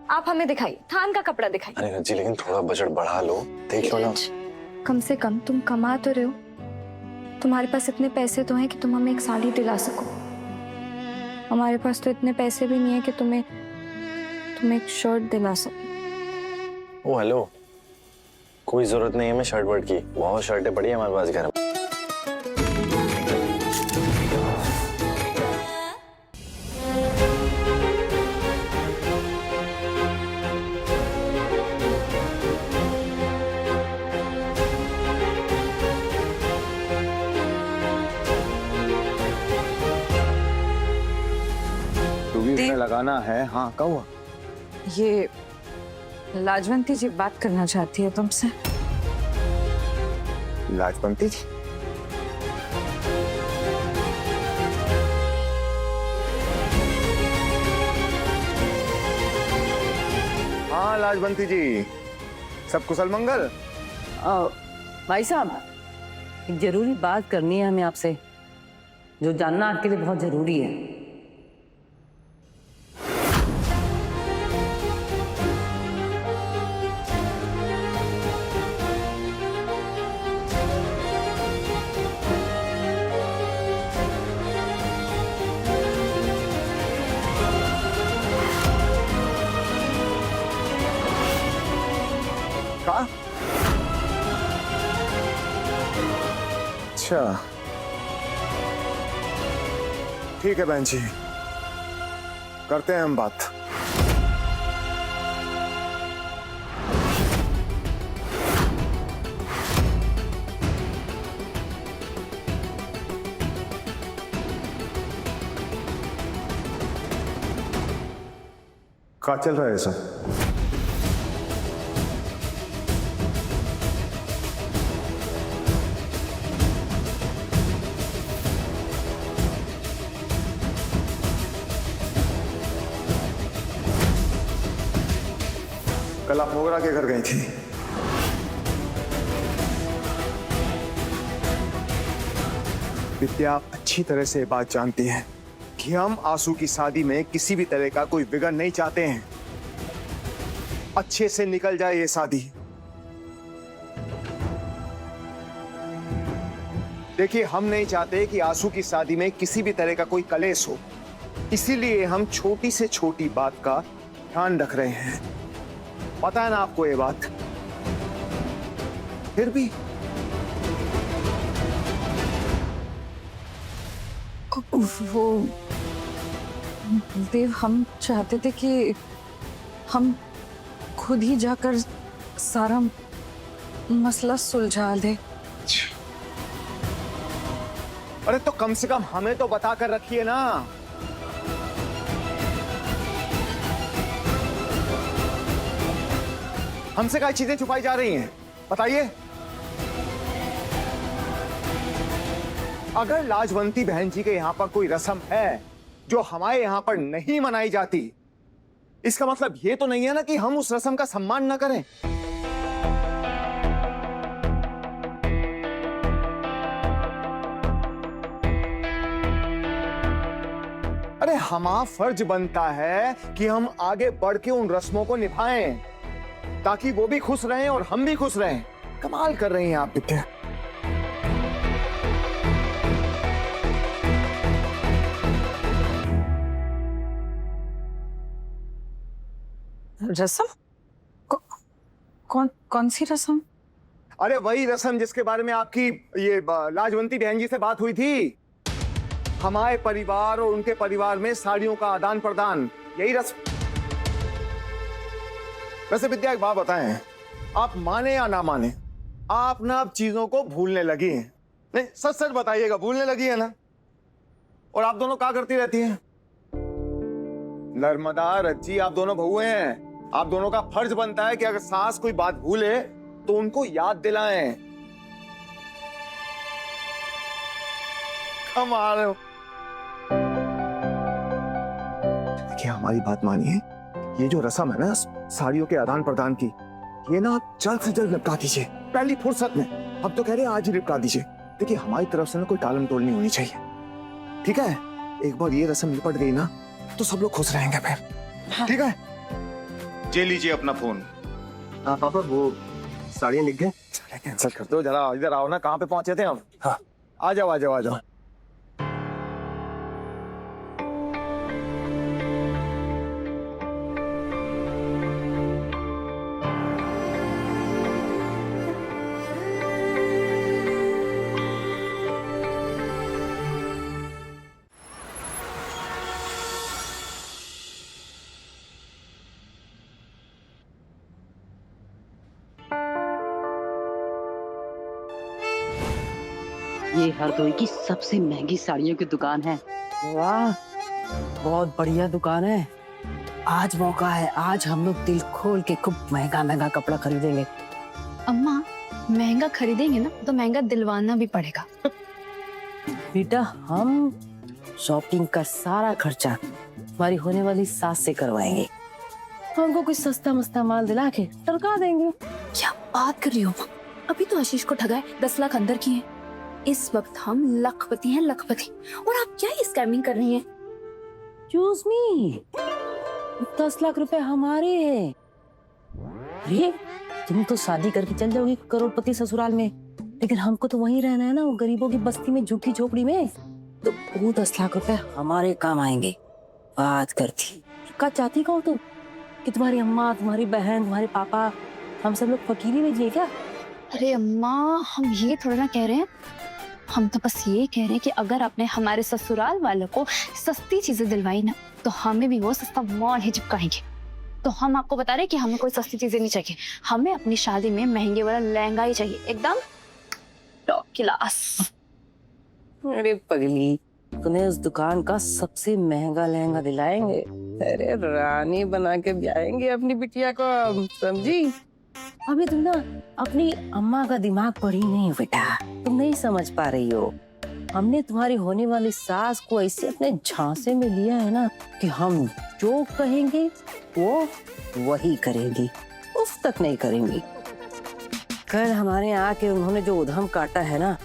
आप हमें दिखाइए, थान का कपड़ा दिखाइए। अरे रज्जी लेकिन थोड़ा बजट बढ़ा लो, देख लो ना। कम से कम तुम कमा तो रहे हो, तुम्हारे पास इतने पैसे तो हैं कि तुम हमें एक साड़ी दिला सको। हमारे पास तो इतने पैसे भी नहीं है कि तुम्हें एक शर्ट दिला सको। ओ हेलो, कोई जरूरत नहीं है मैं शर्ट वर्ट की, बहुत शर्टें पड़ी है हमारे पास घर में। लगाना है। हाँ, क्या हुआ? ये लाजवंती जी बात करना चाहती है तुमसे। लाजवंती जी? हाँ लाजवंती जी, सब कुशल मंगल? भाई साहब, एक जरूरी बात करनी है हमें आपसे, जो जानना आपके लिए बहुत जरूरी है। का? अच्छा, ठीक है बहन जी, करते हैं हम बात। क्या चल रहा है सर? कल आप मोगरा के घर गई थी। विद्या अच्छी तरह से बात जानती है कि हम आंसू की शादी में किसी भी तरह का कोई विघ्न नहीं चाहते हैं। अच्छे से निकल जाए ये शादी। देखिए, हम नहीं चाहते कि आंसू की शादी में किसी भी तरह का कोई कलेश हो, इसीलिए हम छोटी से छोटी बात का ध्यान रख रहे हैं। पता है ना आपको ये बात, फिर भी वो देव, हम चाहते थे कि हम खुद ही जाकर सारा मसला सुलझा दे। अरे तो कम से कम हमें तो बता कर रखिए ना। हमसे क्या चीजें छुपाई जा रही हैं, बताइए। अगर लाजवंती बहन जी के यहां पर कोई रस्म है जो हमारे यहां पर नहीं मनाई जाती, इसका मतलब ये तो नहीं है ना कि हम उस रस्म का सम्मान न करें। अरे हमारा फर्ज बनता है कि हम आगे बढ़ के उन रस्मों को निभाएं, ताकि वो भी खुश रहें और हम भी खुश रहें। कमाल कर रही हैं आप विद्या। रस्म? कौन सी रस्म? अरे वही रस्म जिसके बारे में आपकी ये लाजवंती बहन जी से बात हुई थी। हमारे परिवार और उनके परिवार में साड़ियों का आदान प्रदान, यही रस्म। वैसे विद्या एक बात बताएं, आप माने या ना माने, आप ना अब चीजों को भूलने लगी हैं। नहीं, सच सच बताइएगा, भूलने लगी है ना? और आप दोनों क्या करती रहती हैं? नर्मदा रज्जी, आप दोनों बहुएं हैं। आप दोनों का फर्ज बनता है कि अगर सास कोई बात भूले तो उनको याद दिलाएं। कमाल हो। देखिए, हमारी बात मानिए, ये जो रस्म है ना साड़ियों के आदान प्रदान की, ये ना जल्द से जल्द निपटा दीजिए, पहली फुर्सत में। हम तो कह रहे हैं आज ही निपटा दीजिए। देखिए, हमारी तरफ से ना कोई टालम टोल नहीं होनी चाहिए, ठीक है? एक बार ये रस्म निपट गई ना तो सब लोग खुश रहेंगे फिर। हाँ। ठीक है? ये लीजिए अपना फोन। हाँ पापा, वो साड़ियाँ लिख गए? कैंसिल कर दो, जरा इधर आओ ना, कहाँ पे पहुंचे थे हम? हाँ। आ जाओ आ जाओ आ जाओ। ये हरदोई की सबसे महंगी साड़ियों की दुकान है। वाह, बहुत बढ़िया दुकान है। आज मौका है, आज हम लोग दिल खोल के खूब महंगा महंगा कपड़ा खरीदेंगे। अम्मा, महंगा खरीदेंगे ना तो महंगा दिलवाना भी पड़ेगा। बेटा, हम शॉपिंग का सारा खर्चा हमारी होने वाली सास से करवाएंगे। हमको कुछ सस्ता मस्ता माल दिला के टरका देंगे। क्या बात कर रही हो? अभी तो आशीष को ठगाए 10 लाख अंदर किए। इस वक्त हम लखपति हैं, लखपति। और आप क्या ये स्कैमिंग कर रही हैं? चूज मी, 10 लाख रुपए हमारे हैं। अरे तुम तो शादी करके चल जाओगी करोड़पति ससुराल में, लेकिन हमको तो वहीं रहना है ना, वो गरीबों की बस्ती में, झुग्गी झोपड़ी में। तो वो 10 लाख रुपए हमारे काम आएंगे। बात करती क्या चाहती कहो तुम कि तुम्हारी अम्मा, तुम्हारी बहन, तुम्हारे पापा, हम सब लोग फकीरी में जिए क्या? अरे अम्मा, हम ये थोड़ा ना कह रहे हैं। हम तो बस ये कह रहे हैं कि अगर आपने हमारे ससुराल वालों को सस्ती चीजें दिलवाई ना, तो हमें भी वो सस्ता मॉल ही चिपकाएंगे। तो हम आपको बता रहे हैं कि हमें कोई सस्ती चीजें नहीं चाहिए। हमें अपनी शादी में महंगे वाला लहंगा ही चाहिए, एकदम टॉप क्लास। अरे पगली, तुम्हें उस दुकान का सबसे महंगा लहंगा दिलाएंगे। अरे रानी बना के ब्याहेंगे अपनी बिटिया को, समझी? अभी तुम ना अपनी अम्मा का दिमाग पढ़ी नहीं हो बेटा, तुम नहीं समझ पा रही हो। हमने तुम्हारी होने वाली सास को ऐसे अपने झांसे में लिया है ना कि हम जो कहेंगे वो वही करेंगी, उफ तक नहीं करेंगी। कल हमारे यहाँ आके उन्होंने जो उधम काटा है ना,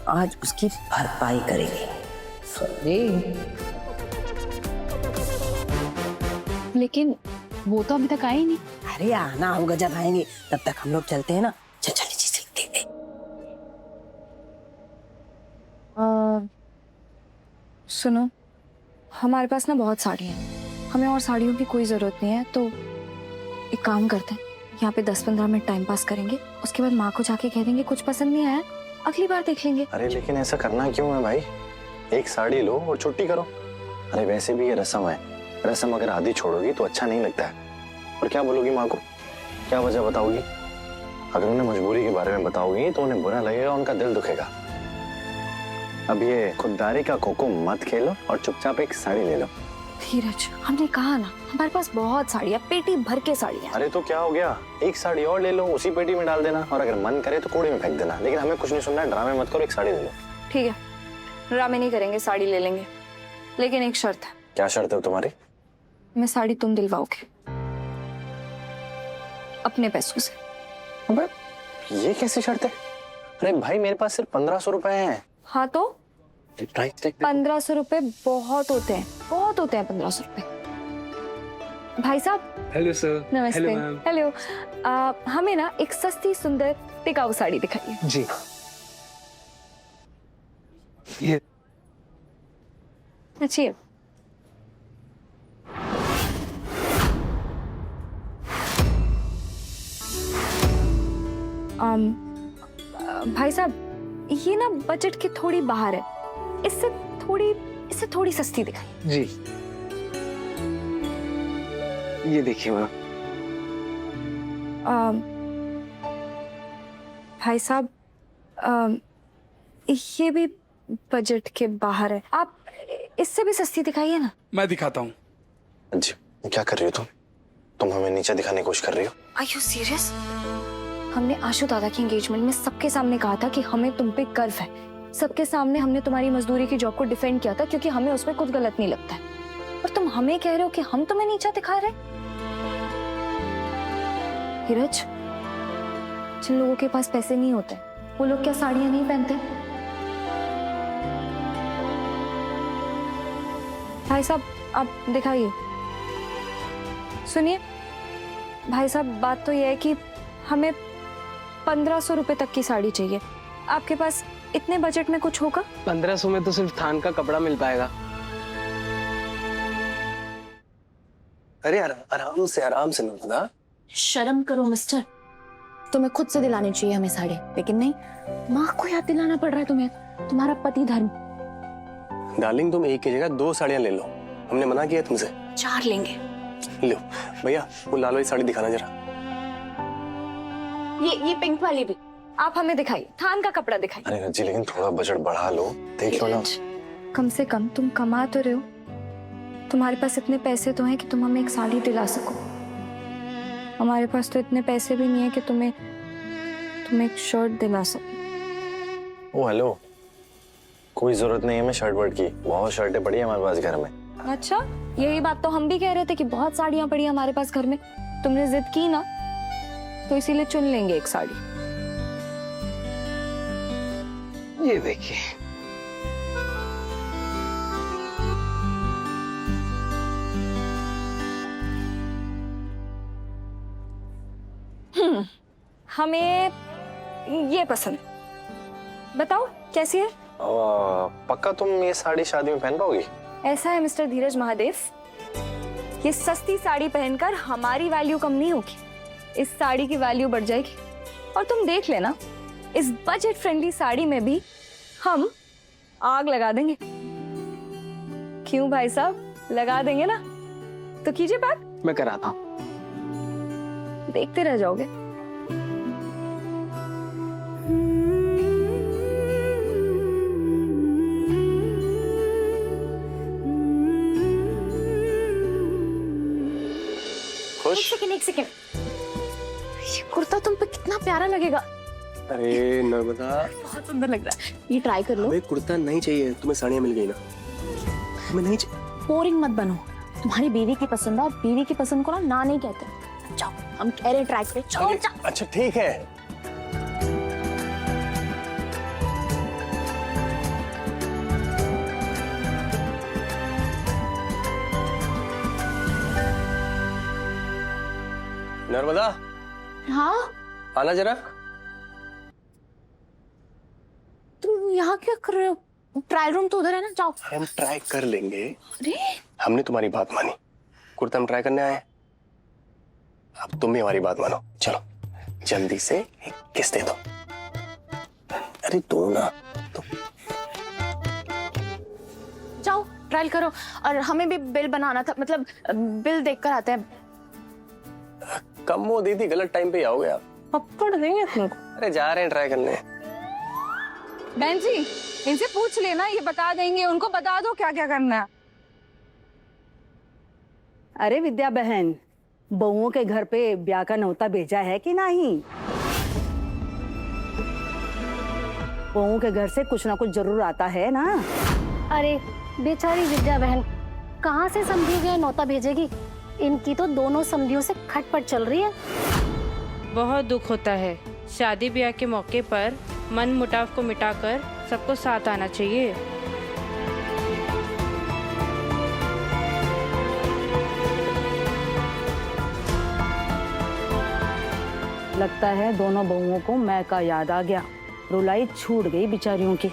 आज उसकी भरपाई करेंगे। लेकिन वो तो अभी तक आए ही नहीं। अरे आना होगा जब आएंगे, तब तक हम लोग चलते हैं ना। चल चल चलते। सुनो, हमारे पास ना बहुत साड़ियाँ हैं, हमें और साड़ियों की कोई जरूरत नहीं है। तो एक काम करते हैं, यहाँ पे 10-15 मिनट टाइम पास करेंगे, उसके बाद माँ को जाके कह देंगे कुछ पसंद नहीं आया, अगली बार देख लेंगे। अरे लेकिन ऐसा करना क्यों है भाई? एक साड़ी लो और छुट्टी करो। अरे वैसे भी ये रस्म है, रस्म अगर आधी छोड़ोगी तो अच्छा नहीं लगता है। और क्या बोलोगी माँ को? क्या वजह बताओगी? अगर उन्हें मजबूरी के बारे में बताओगी तो उन्हें बुरा लगेगा, उनका दिल दुखेगा। अब ये खुददारी का खोखो मत खेलो और चुपचाप एक साड़ी ले लो। धीरज, हमने कहा ना, हमारे पास बहुत साड़ियाँ, पेटी भर के साड़ियाँ। अरे तो क्या हो गया, एक साड़ी और ले लो, उसी पेटी में डाल देना, और अगर मन करे तो कूड़े में फेंक देना। लेकिन हमें कुछ नहीं सुनना है, ड्रामे मत करो, एक साड़ी ले लो। ठीक है, ड्रामे नहीं करेंगे, साड़ी ले लेंगे, लेकिन एक शर्त है। क्या शर्त है तुम्हारी? मैं साड़ी तुम दिलवाओगे अपने पैसों से। अबे ये कैसी शर्त है? अरे भाई मेरे पास सिर्फ 1500 रुपए हैं। हाँ तो प्राइस टैग 1500 रुपए बहुत होते हैं, बहुत होते हैं 1500 रुपए। भाई साहब, हेलो सर। नमस्ते। Hello ma'am. हेलो, हमें ना एक सस्ती सुंदर टिकाऊ साड़ी दिखाइए। जी, ये अच्छी है। भाई साहब, ये ना बजट के थोड़ी बाहर है, इससे थोड़ी सस्ती दिखाइए। जी, ये देखिए मैम। भाई साहब, ये भी बजट के बाहर है, आप इससे भी सस्ती दिखाइए ना। मैं दिखाता हूँ। जी, क्या कर रही हो तुम हमें नीचे दिखाने की कोशिश कर रही हो? Are you serious? हमने आशु दादा की एंगेजमेंट में सबके सामने कहा था कि हमें तुम पे गर्व है। सबके सामने हमने तुम्हारी मजदूरी की जॉब को डिफेंड किया था, क्योंकि हमें उसमें कुछ गलत नहीं लगता है। और तुम हमें कह रहे हो कि हम तुम्हें नीचा दिखा रहे? धीरज, जिन लोगों के पास पैसे नहीं होते वो लोग क्या साड़ियां नहीं पहनते? भाई साहब, आप दिखाइए। सुनिए, भाई साहब बात तो यह है कि हमें 1500 रुपए तक की साड़ी चाहिए। आपके पास इतने बजट में कुछ होगा? 1500 में तो सिर्फ थान का कपड़ा मिल पाएगा। अरे आराम से नर्मदा। शर्म करो मिस्टर, तुम्हें खुद से दिलानी चाहिए हमें साड़ी, लेकिन नहीं, माँ को याद दिलाना पड़ रहा है तुम्हें, तुम्हारा पति धर्म। डार्लिंग तुम एक की जगह 2 साड़ियां ले लो, हमने मना किया तुमसे। 4 लेंगे। लो भैया वो लाल वाली साड़ी दिखाना जरा। ये पिंक वाली भी। आप हमें दिखाइए, थान का कपड़ा दिखाइए। अरे रज्जी लेकिन थोड़ा बजट बढ़ा लो, देख लो ना। कम से कम तुम कमा तो रहे हो, तुम्हारे पास इतने पैसे तो हैं कि तुम हमें एक साड़ी दिला सको। हमारे पास तो इतने पैसे भी नहीं है कि तुम्हें एक शर्ट दिला सको। ओ हेलो, कोई जरूरत नहीं है हमें शर्ट वर्ट की, बहुत शर्टें पड़ी है हमारे पास घर में। अच्छा, यही बात तो हम भी कह रहे थे कि बहुत साड़ियां पड़ी हैं हमारे पास घर में। तुमने जिद की ना, तो इसीलिए चुन लेंगे एक साड़ी। ये देखिए। हमें ये पसंद। बताओ कैसी है? पक्का तुम ये साड़ी शादी में पहन पाओगी? ऐसा है मिस्टर धीरज महादेव, ये सस्ती साड़ी पहनकर हमारी वैल्यू कम नहीं होगी, इस साड़ी की वैल्यू बढ़ जाएगी। और तुम देख लेना, इस बजट फ्रेंडली साड़ी में भी हम आग लगा देंगे। क्यों भाई साहब, लगा देंगे ना? तो कीजिए बात। मैं कराता हूँ। देखते रह जाओगे। खुश? एक सेकंड, ये कुर्ता तुम पे कितना प्यारा लगेगा। अरे नर्मदा, बहुत सुंदर लग रहा है, ये ट्राई कर लो। हमें कुर्ता नहीं चाहिए, तुम्हें साड़ियाँ मिल गई ना, हमें नहीं चाहिए। बोरिंग मत बनो, तुम्हारी बीवी की पसंद है, बीवी की पसंद को ना नहीं कहते। जाओ, हम कह रहे हैं ट्राई करें, चलो जाओ। अच्छा ठीक है। नर्मदा हाँ, आना जरा। तुम यहाँ क्या कर रहे हो? ट्रायल रूम तो उधर है ना, जाओ। हम ट्राई कर लेंगे। अरे हमने तुम्हारी बात मानी, कुर्ता हम ट्राई करने आए, अब तुम भी हमारी बात मानो। चलो जल्दी से एक किस दे दो। अरे दो ना तो। जाओ ट्रायल करो, और हमें भी बिल बनाना था, मतलब बिल देख कर आते हैं। कम वो दीदी, गलत टाइम पे आओगे आप। पकड़ देंगे तुमको। अरे जा रहे हैं ट्राई करने। बहन जी, इनसे पूछ लेना, ये बता देंगे, उनको बता दो क्या क्या करना है। अरे विद्या बहन, बहुओं के घर पे ब्याह का न्योता भेजा है कि नहीं? बहुओं के घर से कुछ ना कुछ जरूर आता है ना। अरे बेचारी विद्या बहन कहाँ से समझी गए न्योता भेजेगी? इनकी तो दोनों समधियों से खटपट चल रही है। बहुत दुख होता है, शादी ब्याह के मौके पर मन मुटाव को मिटाकर सबको साथ आना चाहिए। लगता है दोनों बहुओं को मैं का याद आ गया, रुलाई छूट गई बेचारियों की।